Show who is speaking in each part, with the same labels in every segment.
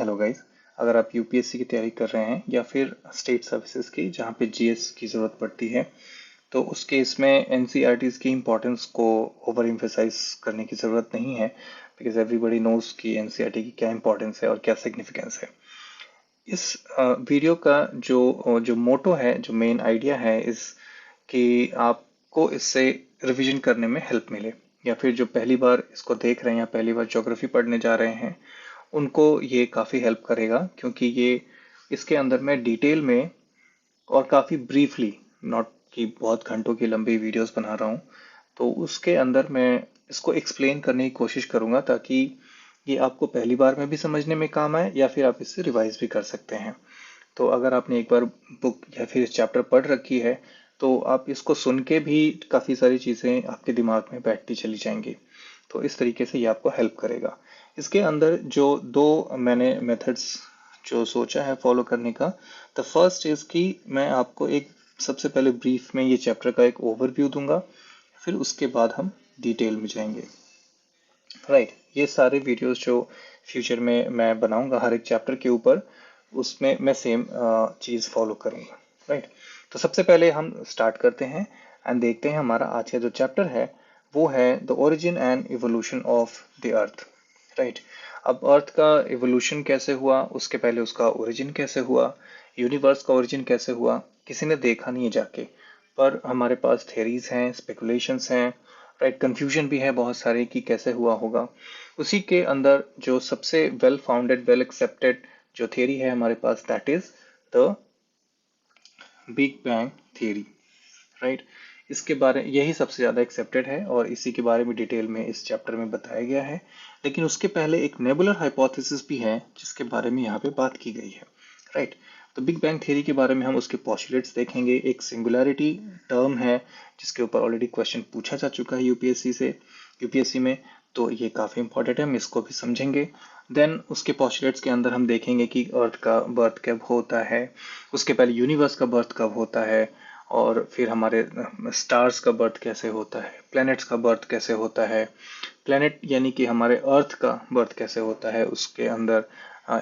Speaker 1: Hello guys. अगर आप UPSC की तैयारी कर रहे हैं या फिर स्टेट सर्विसेज की जहाँ पे जीएस की ज़रूरत पड़ती है, तो उस केस में एनसीईआरटीज़ की इम्पोर्टेंस को ओवर एम्फेसाइज करने की ज़रूरत नहीं है, बिकॉज एवरीबडी नोज कि एनसीईआरटी की क्या इम्पोर्टेंस है और क्या सिग्निफिकेंस है। इस वीडियो का जो जो मोटो है, जो मेन आइडिया है इस कि आपको इससे रिवीजन करने में हेल्प मिले, या फिर जो पहली बार इसको देख रहे हैं या पहली बार ज्योग्राफी पढ़ने जा रहे हैं उनको ये काफ़ी हेल्प करेगा, क्योंकि ये इसके अंदर मैं डिटेल में और काफ़ी ब्रीफली, नॉट कि बहुत घंटों की लंबी वीडियोस बना रहा हूँ, तो उसके अंदर मैं इसको एक्सप्लेन करने की कोशिश करूँगा ताकि ये आपको पहली बार में भी समझने में काम आए या फिर आप इससे रिवाइज भी कर सकते हैं। तो अगर आपने एक बार बुक या फिर इस चैप्टर पढ़ रखी है तो आप इसको सुन के भी काफ़ी सारी चीज़ें आपके दिमाग में बैठती चली जाएंगी। तो इस तरीके से ये आपको हेल्प करेगा। इसके अंदर जो दो मैंने मेथड्स जो सोचा है फॉलो करने का, द फर्स्ट इज कि मैं आपको एक सबसे पहले ब्रीफ में ये चैप्टर का एक ओवरव्यू दूंगा, फिर उसके बाद हम डिटेल में जाएंगे। राइट, ये सारे वीडियोस जो फ्यूचर में मैं बनाऊंगा हर एक चैप्टर के ऊपर, उसमें मैं सेम चीज़ फॉलो करूंगा। राइट, तो सबसे पहले हम स्टार्ट करते हैं एंड देखते हैं हमारा आज का जो चैप्टर है वो है the origin and evolution of the earth. Right, अब अर्थ का इवोल्यूशन कैसे हुआ, उसके पहले उसका ओरिजिन कैसे हुआ, यूनिवर्स का ओरिजिन कैसे हुआ, किसी ने देखा नहीं है जाके, पर हमारे पास थेरीज हैं, स्पेकुलेशंस हैं। राइट, कंफ्यूजन भी है बहुत सारे कि कैसे हुआ होगा। उसी के अंदर जो सबसे वेल फाउंडेड, वेल एक्सेप्टेड जो थियरी है हमारे पास, that is the big bang theory. Right, इसके बारे यही सबसे ज़्यादा एक्सेप्टेड है और इसी के बारे में डिटेल में इस चैप्टर में बताया गया है। लेकिन उसके पहले एक नेबुलर हाइपोथेसिस भी है जिसके बारे में यहाँ पे बात की गई है। राइट, तो बिग बैंग थ्योरी के बारे में हम उसके पॉस्टुलेट्स देखेंगे। एक सिंगुलैरिटी टर्म है जिसके ऊपर ऑलरेडी क्वेश्चन पूछा जा चुका है यूपीएससी में, तो ये काफ़ी इंपॉर्टेंट है, हम इसको भी समझेंगे। देन उसके पॉस्टुलेट्स के अंदर हम देखेंगे कि अर्थ का बर्थ कब होता है, उसके पहले यूनिवर्स का बर्थ कब होता है, और फिर हमारे स्टार्स का बर्थ कैसे होता है, प्लैनेट्स का बर्थ कैसे होता है, प्लैनेट यानी कि हमारे अर्थ का बर्थ कैसे होता है, उसके अंदर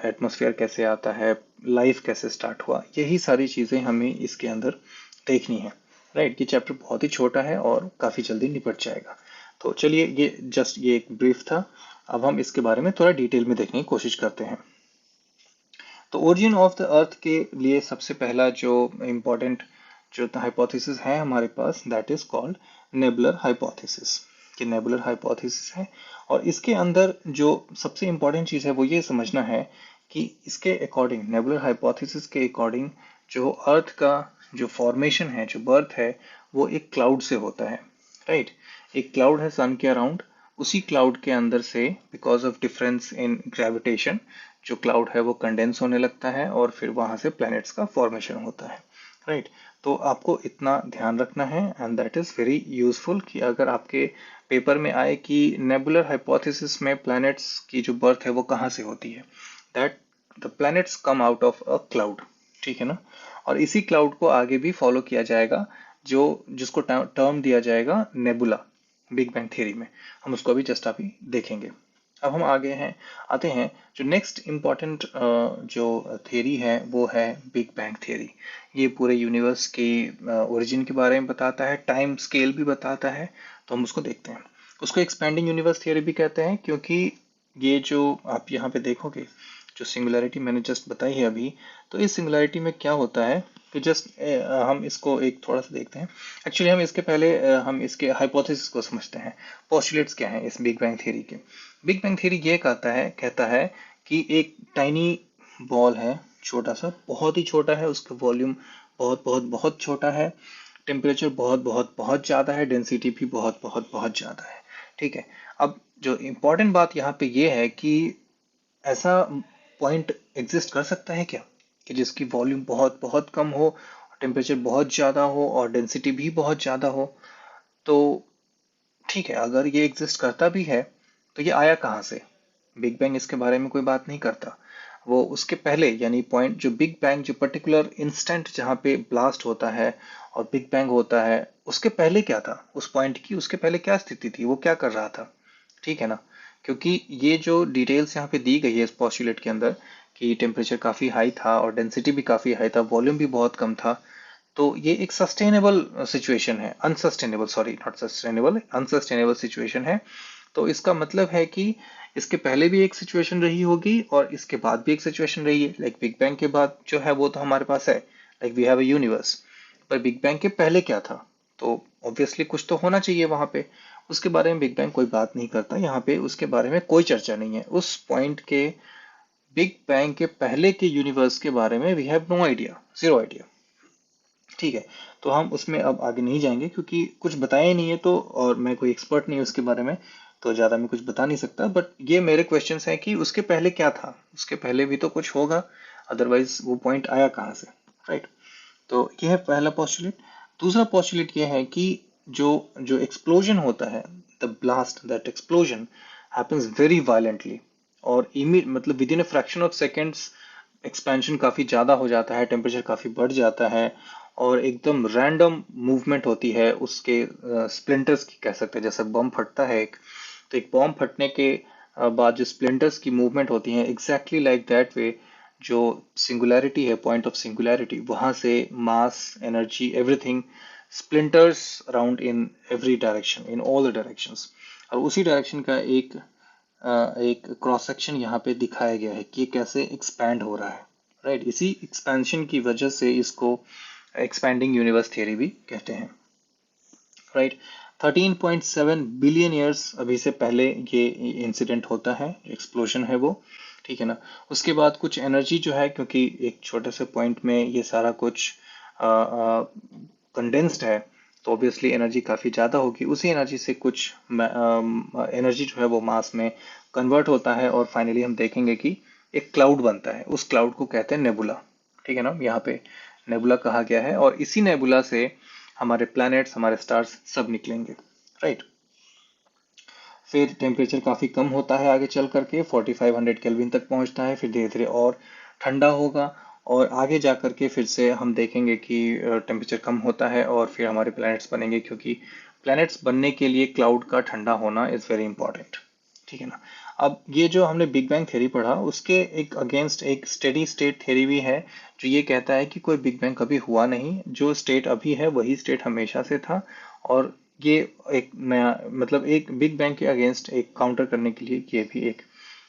Speaker 1: एटमॉस्फेयर कैसे आता है, लाइफ कैसे स्टार्ट हुआ, यही सारी चीज़ें हमें इसके अंदर देखनी है। राइट, ये चैप्टर बहुत ही छोटा है और काफ़ी जल्दी निपट जाएगा। तो चलिए, ये एक ब्रीफ था। अब हम इसके बारे में थोड़ा डिटेल में देखने की कोशिश करते हैं। तो ओरिजिन ऑफ द अर्थ के लिए सबसे पहला जो इम्पोर्टेंट जो हाइपोथेसिस है हमारे पास, that is called nebular hypothesis. कि नेबुलर हाइपोथेसिस है, और इसके अंदर जो सबसे इम्पोर्टेंट चीज़ है वो ये समझना है कि इसके अकॉर्डिंग, नेबुलर हाइपोथेसिस के अकॉर्डिंग, जो अर्थ का जो फॉर्मेशन है, जो बर्थ है, वो एक क्लाउड से होता है। राइट, एक क्लाउड है सन के अराउंड, उसी क्लाउड के अंदर से because of difference in gravitation जो क्लाउड है वो कंडेंस होने लगता है और फिर वहां से प्लैनेट्स का फॉर्मेशन होता है। राइट, तो आपको इतना ध्यान रखना है and that is very useful कि अगर आपके पेपर में आए कि नेबुलर हाइपोथेसिस में प्लैनेट्स की जो बर्थ है वो कहाँ से होती है, that the planets come out of a cloud. ठीक है ना, और इसी क्लाउड को आगे भी फॉलो किया जाएगा, जो जिसको टर्म दिया जाएगा नेबुला बिग बैंग थ्योरी में। हम उसको अभी जस्ट अभी देखेंगे। अब हम आते हैं जो नेक्स्ट इम्पॉर्टेंट जो थ्योरी है वो है बिग बैंग थ्योरी। ये पूरे यूनिवर्स के ओरिजिन के बारे में बताता है, टाइम स्केल भी बताता है। तो हम उसको देखते हैं। उसको एक्सपैंडिंग यूनिवर्स थ्योरी भी कहते हैं, क्योंकि ये जो आप यहाँ पे देखोगे, जो सिंगुलैरिटी मैंने जस्ट बताई है अभी, तो इस सिंगुलैरिटी में क्या होता है कि जस्ट हम इसको एक थोड़ा सा देखते हैं। एक्चुअली हम इसके पहले हम इसके हाइपोथेसिस को समझते हैं। पोस्टुलेट्स क्या हैं इस बिग बैंग थ्योरी के। बिग बैंग थ्योरी ये कहता है कि एक टाइनी बॉल है, छोटा सा, बहुत ही छोटा है, उसका वॉल्यूम बहुत बहुत बहुत छोटा है, टेम्परेचर बहुत बहुत बहुत ज़्यादा है, डेंसिटी भी बहुत बहुत बहुत ज़्यादा है। ठीक है, अब जो इम्पोर्टेंट बात यहाँ पे ये है कि ऐसा पॉइंट एग्जिस्ट कर सकता है क्या कि जिसकी वॉल्यूम बहुत बहुत कम हो, टेम्परेचर बहुत ज़्यादा हो और डेंसिटी भी बहुत ज़्यादा हो। तो ठीक है, अगर ये एग्जिस्ट करता भी है तो ये आया कहाँ से। बिग बैंग इसके बारे में कोई बात नहीं करता। वो उसके पहले यानी पॉइंट जो बिग बैंग, जो पर्टिकुलर इंस्टेंट जहाँ पे ब्लास्ट होता है और बिग बैंग होता है, उसके पहले क्या था, उस पॉइंट की उसके पहले क्या स्थिति थी, वो क्या कर रहा था। ठीक है ना, क्योंकि ये जो डिटेल्स यहाँ पे दी गई है इस पॉस्टुलेट के अंदर कि टेम्परेचर काफी हाई था और डेंसिटी भी काफी हाई था, वॉल्यूम भी बहुत कम था, तो ये एक सस्टेनेबल सिचुएशन है, unsustainable, sorry not sustainable, unsustainable situation है। तो इसका मतलब है कि इसके पहले भी एक सिचुएशन रही होगी और इसके बाद भी एक सिचुएशन रही है। लाइक बिग बैंग के बाद जो है वो तो हमारे पास है, like we have a universe, पर बिग बैंग के पहले क्या था, तो ऑब्वियसली कुछ तो होना चाहिए वहां पे। उसके बारे में बिग बैंग कोई बात नहीं करता यहाँ पे, उसके बारे में कोई चर्चा नहीं है उस पॉइंट के। बिग बैंग के पहले के यूनिवर्स के बारे में we have no idea, zero idea. ठीक है, तो हम उसमें अब आगे नहीं जाएंगे क्योंकि कुछ बताया ही नहीं है, तो और मैं कोई एक्सपर्ट नहीं हूँ उसके बारे में, तो ज्यादा मैं कुछ बता नहीं सकता। बट ये मेरे क्वेश्चंस हैं कि उसके पहले क्या था, उसके पहले भी तो कुछ होगा, अदरवाइज वो पॉइंट आया कहाँ से, राइट। तो ये है पहला पॉस्टुलेट। दूसरा पॉस्टुलेट ये है कि जो जो एक्सप्लोजन होता है, the blast, that explosion happens very violently, और मतलब with in a fraction of seconds expansion काफी ज्यादा हो जाता है, टेम्परेचर काफी बढ़ जाता है, और एकदम रैंडम मूवमेंट होती है उसके स्प्लिंटर्स की, कह सकते हैं। जैसे बम फटता है एक, तो एक बम फटने के बाद जो स्प्लिंटर्स की मूवमेंट होती है, एग्जैक्टली लाइक दैट वे जो सिंगुलैरिटी है, पॉइंट ऑफ सिंगुलैरिटी, वहां से mass, energy, everything splinters around in every direction, in all the directions. और उसी डायरेक्शन का एक क्रॉस सेक्शन यहाँ पे दिखाया गया है कि ये कैसे एक्सपैंड हो रहा है, राइट। इसी एक्सपेंशन की वजह से इसको एक्सपैंडिंग यूनिवर्स थियरी भी कहते हैं, राइट। 13.7 बिलियन ईयर्स अभी से पहले ये इंसिडेंट होता है, एक्सप्लोजन है वो, ठीक है ना। उसके बाद कुछ एनर्जी जो है, क्योंकि एक छोटे से पॉइंट में ये सारा कुछ कंडेंस्ड है, तो ऑब्वियसली एनर्जी काफी ज्यादा होगी। उसी एनर्जी से कुछ एनर्जी जो है वो मास में कन्वर्ट होता है, और फाइनली हम देखेंगे कि एक क्लाउड बनता है। उस क्लाउड को कहते हैं नेबुला, ठीक है ना, यहाँ पे नेबुला कहा गया है। और इसी नेबुला से हमारे प्लैनेट्स, हमारे स्टार्स सब निकलेंगे, राइट। फिर टेम्परेचर काफी कम होता है आगे चल करके, 4500 केल्विन तक पहुंचता है, फिर धीरे धीरे और ठंडा होगा, और आगे जा करके फिर से हम देखेंगे कि टेम्परेचर कम होता है और फिर हमारे प्लैनेट्स बनेंगे, क्योंकि प्लैनेट्स बनने के लिए क्लाउड का ठंडा होना इज वेरी इंपॉर्टेंट, ठीक है ना। अब ये जो हमने बिग बैंग थ्योरी पढ़ा, उसके एक अगेंस्ट एक स्टेडी स्टेट थ्योरी भी है, जो ये कहता है कि कोई बिग बैंग कभी हुआ नहीं, जो स्टेट अभी है वही स्टेट हमेशा से था। और ये एक नया, मतलब एक बिग बैंग के अगेंस्ट एक काउंटर करने के लिए ये भी एक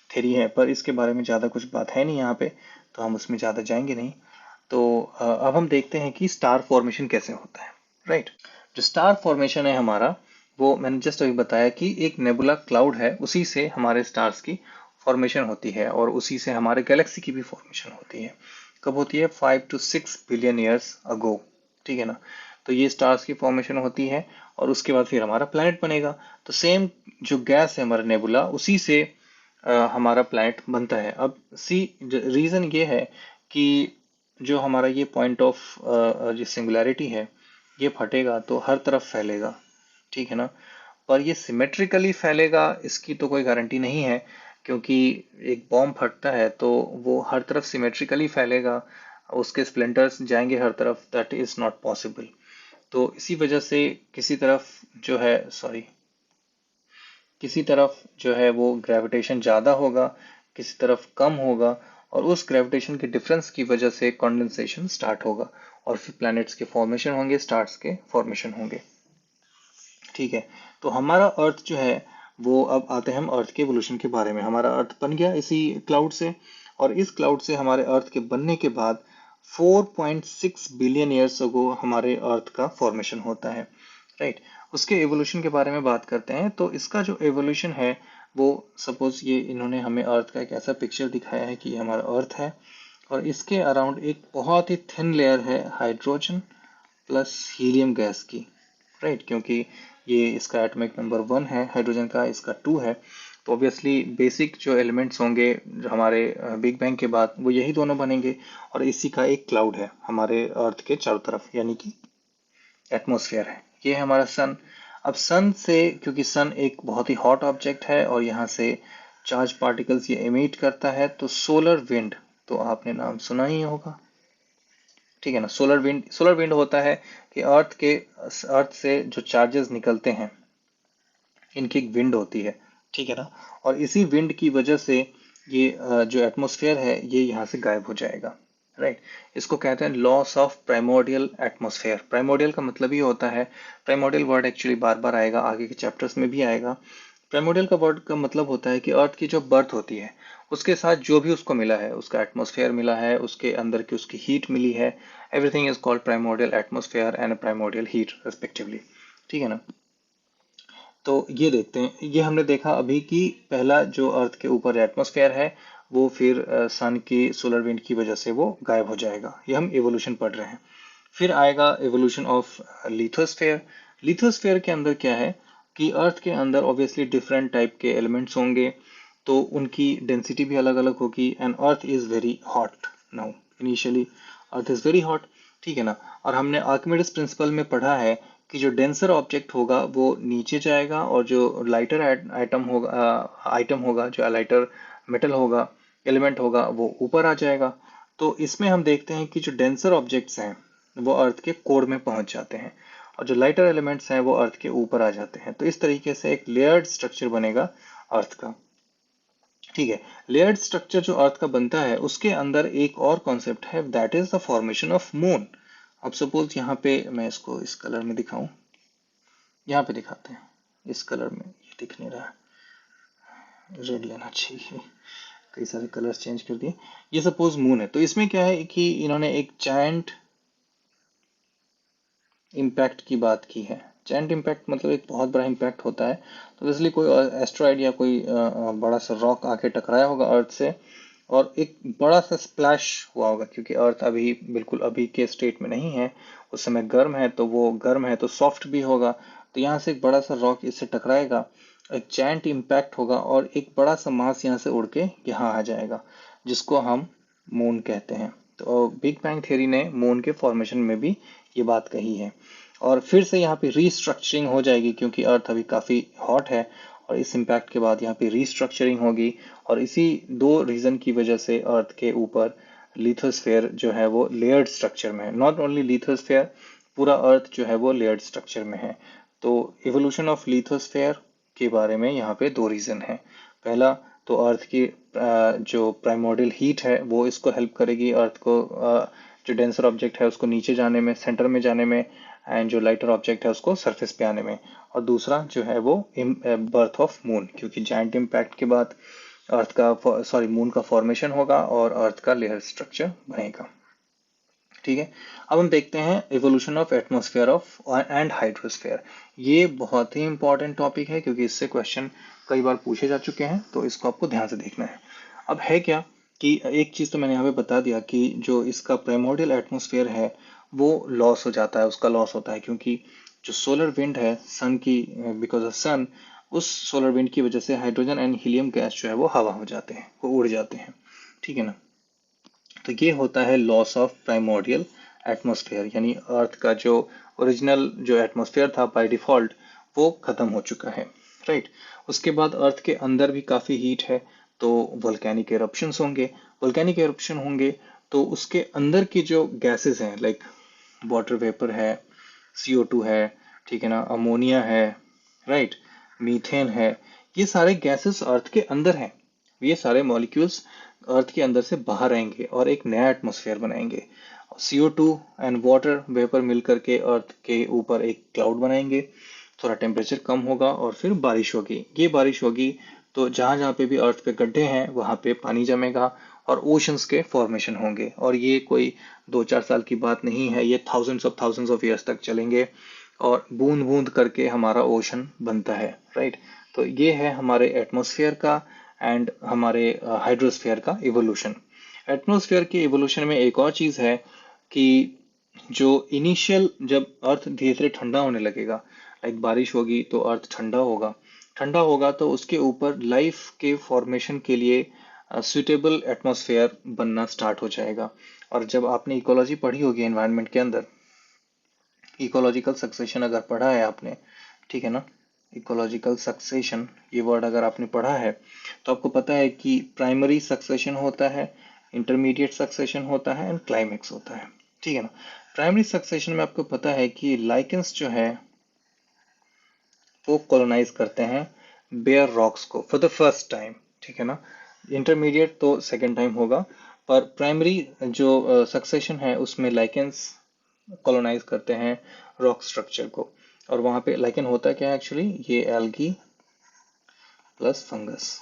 Speaker 1: थ्योरी है, पर इसके बारे में ज्यादा कुछ बात है नहीं यहाँ पे, तो हम उसमें ज्यादा जाएंगे नहीं। तो अब हम देखते हैं कि स्टार फॉर्मेशन कैसे होता है, राइट। जो स्टार फॉर्मेशन है हमारा, वो मैंने जस्ट अभी बताया कि एक नेबुला क्लाउड है, उसी से हमारे स्टार्स की फॉर्मेशन होती है, और उसी से हमारे गैलेक्सी की भी फॉर्मेशन होती है। कब होती है? 5 to 6 बिलियन ईयर्स अगो, ठीक है ना। तो ये स्टार्स की फॉर्मेशन होती है, और उसके बाद फिर हमारा प्लैनेट बनेगा। तो सेम जो गैस है हमारा नेबुला, उसी से हमारा प्लैनेट बनता है। अब सी रीजन ये है कि जो हमारा ये पॉइंट ऑफ जो सिंगुलैरिटी है, ये फटेगा तो हर तरफ फैलेगा, ठीक है ना। पर ये सिमेट्रिकली फैलेगा इसकी तो कोई गारंटी नहीं है, क्योंकि एक बॉम्ब फटता है तो वो हर तरफ सिमेट्रिकली फैलेगा, उसके स्प्लिंटर्स जाएंगे हर तरफ, दैट इज नॉट पॉसिबल। तो इसी वजह से किसी तरफ जो है, सॉरी, किसी तरफ जो है वो ग्रेविटेशन ज्यादा होगा, किसी तरफ कम होगा, और उस ग्रेविटेशन के डिफरेंस की वजह से कंडेंसेशन स्टार्ट होगा, और फिर प्लैनेट्स के फॉर्मेशन होंगे, स्टार्स के फॉर्मेशन होंगे, ठीक है। तो हमारा अर्थ जो है वो, अब आते हैं हम अर्थ के एवोल्यूशन के बारे में। हमारा अर्थ बन गया इसी क्लाउड से, और इस क्लाउड से हमारे अर्थ के बनने के बाद 4.6 बिलियन ईयर्स अगो हमारे अर्थ का फॉर्मेशन होता है, राइट। उसके एवोल्यूशन के बारे में बात करते हैं। तो इसका जो एवोल्यूशन है वो, सपोज ये इन्होंने हमें अर्थ का एक ऐसा पिक्चर दिखाया है कि ये हमारा अर्थ है, और इसके अराउंड एक बहुत ही थिन लेयर है हाइड्रोजन प्लस हीलियम गैस की, राइट। क्योंकि ये इसका एटॉमिक नंबर 1 है हाइड्रोजन का, इसका 2 है, तो ऑब्वियसली बेसिक जो एलिमेंट्स होंगे जो हमारे बिग बैंग के बाद, वो यही दोनों बनेंगे। और इसी का एक क्लाउड है हमारे अर्थ के चारों तरफ, यानी कि एटमॉस्फेयर है। ये है हमारा सन। अब सन से, क्योंकि सन एक बहुत ही हॉट ऑब्जेक्ट है और यहाँ से चार्ज पार्टिकल्स ये एमिट करता है, तो सोलर विंड तो आपने नाम सुना ही होगा, ठीक है ना। सोलर विंड होता है कि अर्थ से जो चार्जेस निकलते हैं, इनकी एक विंड होती है, ठीक है ना। और इसी विंड की वजह से ये जो एटमॉस्फेयर है ये यहाँ से गायब हो जाएगा, राइट। इसको कहते हैं loss of primordial atmosphere. Primordial का मतलब ये होता है, प्राइमोर्डियल वर्ड एक्चुअली बार बार आएगा, आगे के चैप्टर्स में भी आएगा। प्राइमोर्डियल का वर्ड का मतलब होता है कि अर्थ की जो बर्थ होती है उसके साथ जो भी उसको मिला है, उसका एटमॉस्फेयर मिला है, उसके अंदर की उसकी हीट मिली है, everything is called primordial atmosphere and primordial heat respectively, ठीक है ना। तो ये देखते हैं, ये हमने देखा अभी कि पहला जो अर्थ के ऊपर एटमॉस्फेयर है वो फिर सन की सोलर विंड की वजह से वो गायब हो जाएगा। ये हम एवोल्यूशन पढ़ रहे हैं। फिर आएगा एवोल्यूशन ऑफ लिथोस्फेयर। लिथोस्फेयर के अंदर क्या है कि अर्थ के अंदर ऑब्वियसली डिफरेंट टाइप के एलिमेंट्स होंगे, तो उनकी डेंसिटी भी अलग अलग होगी। And earth is very hot now, initially earth is very hot, ठीक है ना। और हमने आर्किमिडीज प्रिंसिपल में पढ़ा है कि जो डेंसर ऑब्जेक्ट होगा वो नीचे जाएगा और जो लाइटर आइटम होगा, जो लाइटर मेटल होगा, एलिमेंट होगा, वो ऊपर आ जाएगा। तो इसमें हम देखते हैं कि जो डेंसर ऑब्जेक्ट्स हैं वो अर्थ के कोर में पहुंच जाते हैं और जो लाइटर एलिमेंट्स हैं वो अर्थ के ऊपर आ जाते हैं। तो इस तरीके से एक लेयर्ड स्ट्रक्चर बनेगा अर्थ का, ठीक है। लेयर्ड स्ट्रक्चर जो अर्थ का बनता है उसके अंदर एक और कॉन्सेप्ट है, that is the formation of moon. अब सपोज यहाँ पे मैं इसको इस कलर में दिखाऊं, यहाँ पे दिखाते हैं इस कलर में, ये दिख नहीं रहा, रेड लेना चाहिए, कई सारे कलर्स चेंज कर दिए। ये सपोज मून है, तो इसमें क्या है कि इन्होंने एक जायंट इम्पैक्ट की बात की है। जायंट इम्पैक्ट मतलब एक बहुत बड़ा इम्पैक्ट होता है। तो इसलिए कोई एस्ट्रॉयड या कोई बड़ा सा रॉक आके टकराया होगा अर्थ से और एक बड़ा सा स्प्लैश हुआ होगा, क्योंकि अर्थ अभी बिल्कुल अभी के स्टेट में नहीं है, उस समय गर्म है, तो वो गर्म है तो सॉफ्ट भी होगा। तो यहाँ से एक बड़ा सा रॉक इससे टकराएगा, एक जायंट इम्पैक्ट होगा और एक बड़ा सा मास यहाँ से उड़ के यहाँ आ जाएगा, जिसको हम मून कहते हैं। तो बिग बैंग थ्योरी ने मून के फॉर्मेशन में भी ये बात कही है। और फिर से यहाँ पे रीस्ट्रक्चरिंग हो जाएगी, क्योंकि अर्थ अभी काफी हॉट है और इस इम्पैक्ट के बाद यहाँ पे रीस्ट्रक्चरिंग होगी। और इसी दो रीजन की वजह से अर्थ के ऊपर लिथोस्फेयर जो है वो लेयर्ड स्ट्रक्चर में है। नॉट ओनली लिथोस्फेयर, पूरा अर्थ जो है वो लेयर्ड स्ट्रक्चर में है। तो इवोल्यूशन ऑफ लिथोस्फेयर के बारे में यहाँ पे दो रीजन है। पहला तो अर्थ की जो प्राइमोर्डियल हीट है वो इसको हेल्प करेगी अर्थ को, जो डेंसर ऑब्जेक्ट है उसको नीचे जाने में, सेंटर में जाने में, एंड जो लाइटर ऑब्जेक्ट है उसको सरफेस पे आने में। और दूसरा जो है वो बर्थ ऑफ मून, क्योंकि जायंट इम्पैक्ट के बाद अर्थ का मून का फॉर्मेशन होगा और अर्थ का लेयर स्ट्रक्चर बनेगा, ठीक है। अब हम देखते हैं evolution of atmosphere of and hydrosphere. ये बहुत ही इंपॉर्टेंट टॉपिक है क्योंकि इससे क्वेश्चन कई बार पूछे जा चुके हैं, तो इसको आपको ध्यान से देखना है। अब है क्या कि एक चीज तो मैंने यहाँ पे बता दिया कि जो इसका प्राइमोर्डियल एटमॉस्फेयर है वो लॉस हो जाता है, उसका लॉस होता है, क्योंकि जो सोलर विंड है सन की, बिकॉज ऑफ सन, उस सोलर विंड की वजह से हाइड्रोजन एंड हीलियम गैस जो है वो हवा हो जाते हैं, वो उड़ जाते हैं, ठीक है ना। तो ये होता है लॉस ऑफ प्राइमोर्डियल एटमॉस्फेयर, यानी अर्थ का जो ओरिजिनल जो एटमॉस्फेयर था बाय डिफॉल्ट वो खत्म हो चुका है, राइट। उसके बाद अर्थ के अंदर भी काफी हीट है, तो वोल्केनिक एरप्शंस होंगे। वोल्केनिक एरप्शन होंगे तो उसके अंदर की जो गैसेस हैं, लाइक वाटर वेपर है, CO2 है, ठीक है ना, अमोनिया है, राइट, मीथेन है, ये सारे गैसेस अर्थ के अंदर हैं। ये सारे मॉलिक्यूल्स अर्थ के अंदर से बाहर आएंगे और एक नया एटमॉस्फेयर बनाएंगे। CO2 एंड वाटर वेपर मिलकर के अर्थ के ऊपर एक क्लाउड बनाएंगे, थोड़ा टेम्परेचर कम होगा और फिर बारिश होगी। ये बारिश होगी तो जहां जहां पे भी अर्थ पे गड्ढे हैं वहां पे पानी जमेगा और ओशंस के फॉर्मेशन होंगे। और ये कोई 2-4 साल की बात नहीं है, ये थाउजेंड्स ऑफ ईयर्स तक चलेंगे और बूंद बूंद करके हमारा ओशन बनता है, राइट। तो ये है हमारे एटमॉस्फेयर का एंड हमारे हाइड्रोस्फेयर का इवोल्यूशन। एटमॉस्फेयर के इवोल्यूशन में एक और चीज है कि जो इनिशियल जब अर्थ धीरे धीरे ठंडा होने लगेगा, लाइक बारिश होगी तो अर्थ ठंडा होगा, ठंडा होगा तो उसके ऊपर लाइफ के फॉर्मेशन के लिए सुइटेबल एटमॉस्फेयर बनना स्टार्ट हो जाएगा। और जब आपने इकोलॉजी पढ़ी होगी एनवायरनमेंट के अंदर, इकोलॉजिकल सक्सेशन अगर पढ़ा है आपने, ठीक है ना, इकोलॉजिकल सक्सेशन ये वर्ड अगर आपने पढ़ा है तो आपको पता है कि प्राइमरी सक्सेशन होता है, इंटरमीडिएट सक्सेशन होता है एंड क्लाइमेक्स होता है, ठीक है ना। प्राइमरी सक्सेशन में आपको पता है कि लाइकेंस जो है वो कॉलोनाइज करते हैं बेयर रॉक्स को फॉर द फर्स्ट टाइम, ठीक है ना। इंटरमीडिएट तो सेकेंड टाइम होगा, पर प्राइमरी जो सक्सेशन है उसमें लाइकेंस कॉलोनाइज करते हैं रॉक स्ट्रक्चर को। और वहां पे लाइकेन होता क्या है एक्चुअली, ये एल्गी प्लस फंगस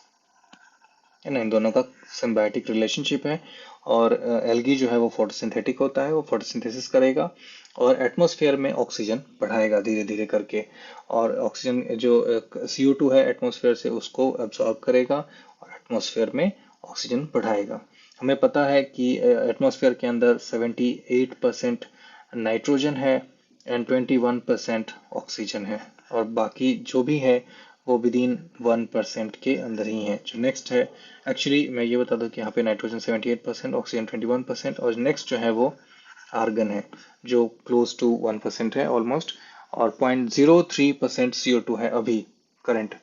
Speaker 1: है ना, इन दोनों का सिम्बायोटिक रिलेशनशिप है। और एल्गी जो है वो फोटोसिंथेटिक होता है, वो फोटोसिंथेसिस करेगा और एटमॉस्फेयर में ऑक्सीजन बढ़ाएगा धीरे धीरे करके। और ऑक्सीजन जो CO2 है एटमॉस्फेयर से उसको एब्जॉर्ब करेगा और एटमॉस्फेयर में ऑक्सीजन बढ़ाएगा। हमें पता है कि एटमॉस्फेयर के अंदर 78% नाइट्रोजन है एंड 21% ऑक्सीजन है, और बाकी जो भी है वो विद इन 1% के अंदर ही है। जो नेक्स्ट है, एक्चुअली मैं ये बता दूं कि यहाँ पे नाइट्रोजन 78%, ऑक्सीजन 21%, और नेक्स्ट जो है वो आर्गन है जो क्लोज टू 1% है ऑलमोस्ट, और 0.03% CO2 है अभी करंट।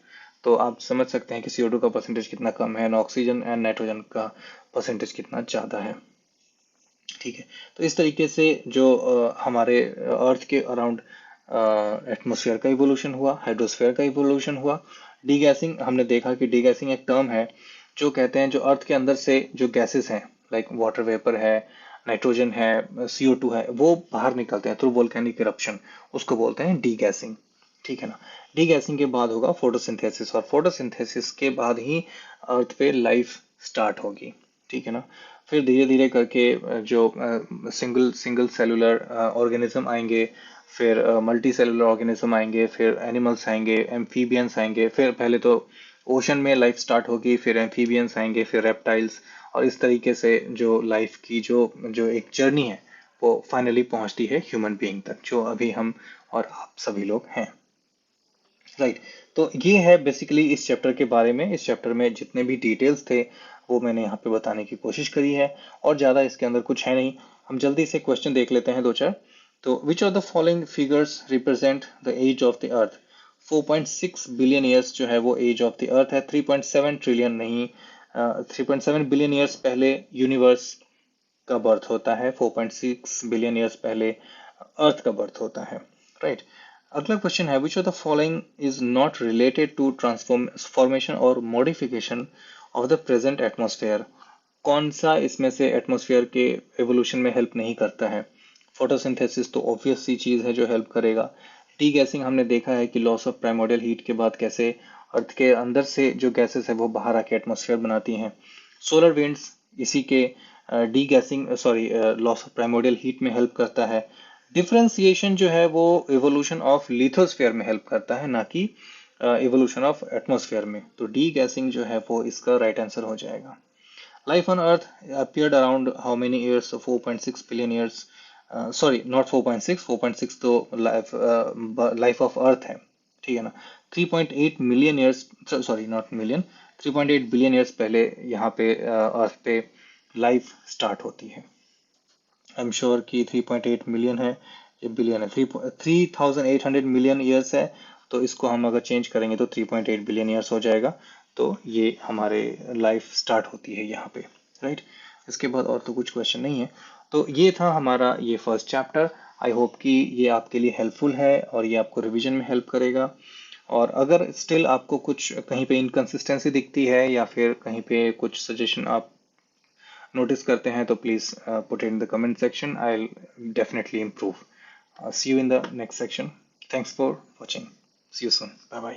Speaker 1: तो आप समझ सकते हैं कि CO2 का परसेंटेज कितना कम है, ऑक्सीजन एंड नाइट्रोजन का परसेंटेज कितना ज़्यादा है, ठीक है। तो इस तरीके से जो हमारे अर्थ के अराउंड एटमॉस्फेयर का इवोल्यूशन हुआ, हाइड्रोस्फेयर का इवोल्यूशन हुआ। डीगैसिंग, हमने देखा कि डीगैसिंग एक टर्म है जो कहते हैं जो अर्थ के अंदर से जो गैसेस हैं लाइक वाटर वेपर है, नाइट्रोजन है, CO2 है, वो बाहर निकलते हैं थ्रू वोल्केनिक इरप्शन, उसको बोलते हैं डीगैसिंग, ठीक है ना। डीगैसिंग के बाद होगा फोटोसिंथेसिस, और फोटोसिंथेसिस के बाद ही अर्थ पे लाइफ स्टार्ट होगी, ठीक है ना। फिर धीरे धीरे करके जो सिंगल सिंगल सेलुलर ऑर्गेनिज्म आएंगे, फिर मल्टी सेलुलर ऑर्गेनिज्म आएंगे, फिर एनिमल्स आएंगे, एम्फीबियंस आएंगे, फिर पहले तो ओशन में लाइफ स्टार्ट होगी, फिर एम्फीबियंस आएंगे, फिर रेप्टाइल्स, और इस तरीके से जो लाइफ की जो जो एक जर्नी है वो फाइनली पहुंचती है ह्यूमन बीइंग तक, जो अभी हम और आप सभी लोग हैं, राइट। तो ये है बेसिकली इस चैप्टर के बारे में। इस चैप्टर में जितने भी डिटेल्स थे वो मैंने यहाँ पे बताने की कोशिश करी है, और ज़्यादा इसके अंदर कुछ है नहीं। हम जल्दी से क्वेश्चन देख लेते हैं दो चार। तो which of the following figures represent the age of the earth. 4.6 billion years जो है वो एज ऑफ द अर्थ है, 3.7 ट्रिलियन नहीं, 3.7 बिलियन ईयर्स पहले यूनिवर्स का बर्थ होता है, 4.6 बिलियन ईयर्स पहले अर्थ का बर्थ होता है, राइट। अगला क्वेश्चन है which of the following is not related to transformation और modification of the present atmosphere. कौन सा इसमें से एटमॉस्फेयर के एवोल्यूशन में हेल्प नहीं करता है। फोटोसिंथेसिस तो ऑब्वियस सी चीज है जो हेल्प करेगा। डी गैसिंग हमने देखा है कि लॉस ऑफ प्राइमोडियल हीट के बाद कैसे अर्थ के अंदर से जो गैसेस है वो बाहर आके एटमॉस्फेयर बनाती हैं। सोलर विंड्स इसी के D guessing sorry loss of primordial heat में हेल्प करता है। डिफरेंशिएशन जो है वो इवोल्यूशन ऑफ लिथोस्फेयर में हेल्प करता है, ना कि इवोल्यूशन ऑफ एटमॉस्फेयर में। तो डी गैसिंग जो है वो इसका राइट आंसर हो जाएगा। Life on Earth appeared around how many years? So 4.6 billion years. Sorry, not 4.6. 4.6 तो life of Earth है, ठीक है ना। 3.8 million years, sorry not million, 3.8 billion years पहले यहाँ पे अर्थ पे लाइफ स्टार्ट होती है। आई एम श्योर कि 3.8 मिलियन है, ये बिलियन है, 3,800 मिलियन ईयर्स है, तो इसको हम अगर चेंज करेंगे तो 3.8 बिलियन ईयर्स हो जाएगा। तो ये हमारे लाइफ स्टार्ट होती है यहाँ पे, राइट। इसके बाद और तो कुछ क्वेश्चन नहीं है। तो ये था हमारा ये फर्स्ट चैप्टर। आई होप कि ये आपके लिए हेल्पफुल है और ये आपको रिवीजन में हेल्प करेगा। और अगर स्टिल आपको कुछ कहीं पे इनकंसिस्टेंसी दिखती है या फिर कहीं पे कुछ सजेशन आप नोटिस करते हैं तो please put in the comment section, I definitely improve. See you in the next section. Thanks for watching. See you soon. Bye bye.